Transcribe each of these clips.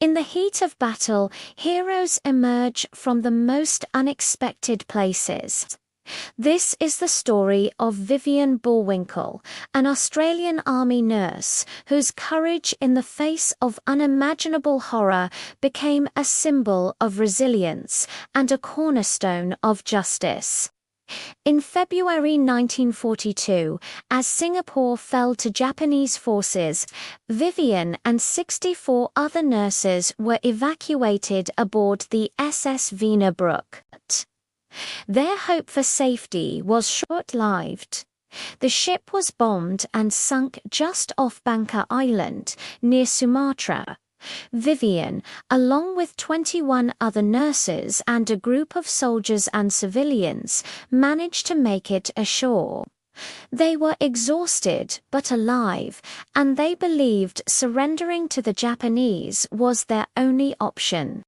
In the heat of battle, heroes emerge from the most unexpected places. This is the story of Vivian Bullwinkle, an Australian Army nurse whose courage in the face of unimaginable horror became a symbol of resilience and a cornerstone of justice. In February 1942, as Singapore fell to Japanese forces, Vivian and 64 other nurses were evacuated aboard the SS Wiener Bruck. Their hope for safety was short-lived. The ship was bombed and sunk just off Bangka Island, near Sumatra. Vivian, along with 21 other nurses and a group of soldiers and civilians, managed to make it ashore. They were exhausted but alive, and they believed surrendering to the Japanese was their only option.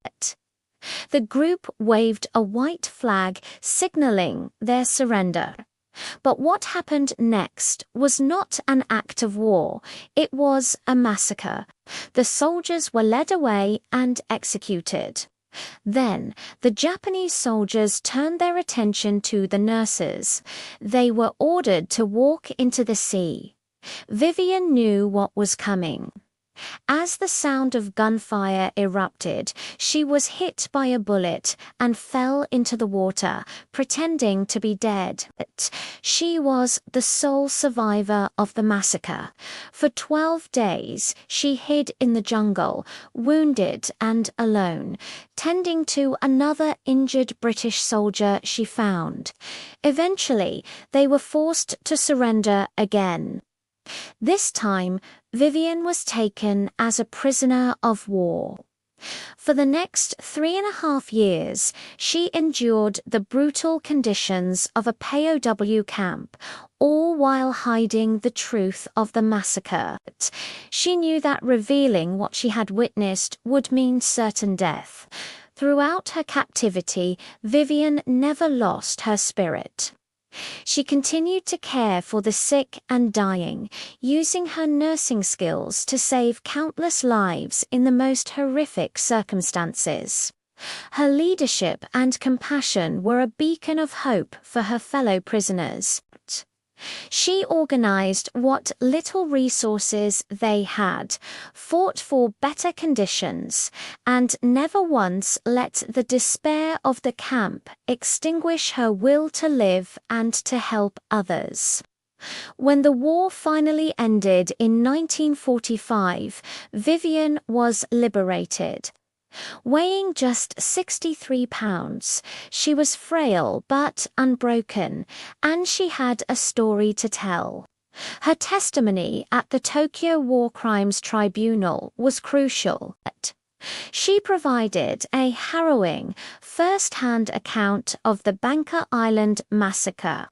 The group waved a white flag signaling their surrender. But what happened next was not an act of war, it was a massacre. The soldiers were led away and executed. Then, the Japanese soldiers turned their attention to the nurses. They were ordered to walk into the sea. Vivian knew what was coming. As the sound of gunfire erupted, she was hit by a bullet and fell into the water, pretending to be dead. She was the sole survivor of the massacre. For 12 days, she hid in the jungle, wounded and alone, tending to another injured British soldier she found. Eventually, they were forced to surrender again. This time, Vivian was taken as a prisoner of war. For the next 3.5 years, she endured the brutal conditions of a POW camp, all while hiding the truth of the massacre. She knew that revealing what she had witnessed would mean certain death. Throughout her captivity, Vivian never lost her spirit. She continued to care for the sick and dying, using her nursing skills to save countless lives in the most horrific circumstances. Her leadership and compassion were a beacon of hope for her fellow prisoners. She organized what little resources they had, fought for better conditions, and never once let the despair of the camp extinguish her will to live and to help others. When the war finally ended in 1945, Vivian was liberated. Weighing just 63 pounds, she was frail but unbroken, and she had a story to tell. Her testimony at the Tokyo War Crimes Tribunal was crucial. She provided a harrowing, first-hand account of the Bangka Island massacre,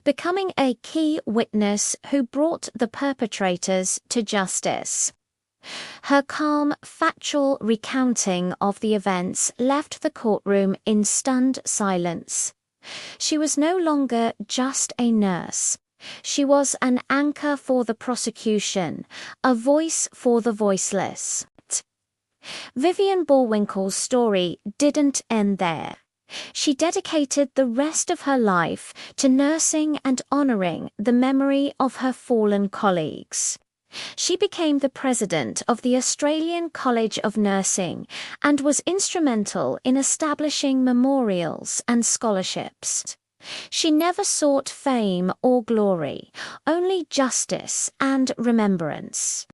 becoming a key witness who brought the perpetrators to justice. Her calm, factual recounting of the events left the courtroom in stunned silence. She was no longer just a nurse. She was an anchor for the prosecution, a voice for the voiceless. Vivian Bullwinkle's story didn't end there. She dedicated the rest of her life to nursing and honoring the memory of her fallen colleagues. She became the president of the Australian College of Nursing and was instrumental in establishing memorials and scholarships. She never sought fame or glory, only justice and remembrance.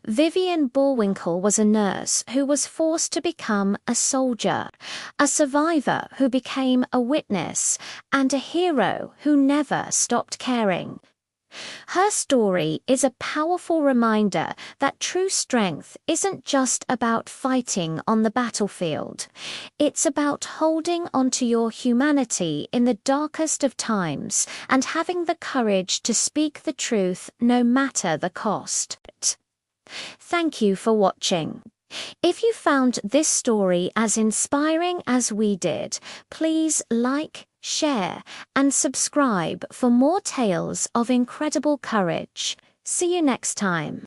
Vivian Bullwinkle was a nurse who was forced to become a soldier, a survivor who became a witness, and a hero who never stopped caring. Her story is a powerful reminder that true strength isn't just about fighting on the battlefield. It's about holding onto your humanity in the darkest of times and having the courage to speak the truth no matter the cost. Thank you for watching. If you found this story as inspiring as we did, please like, share, and subscribe for more tales of incredible courage. See you next time.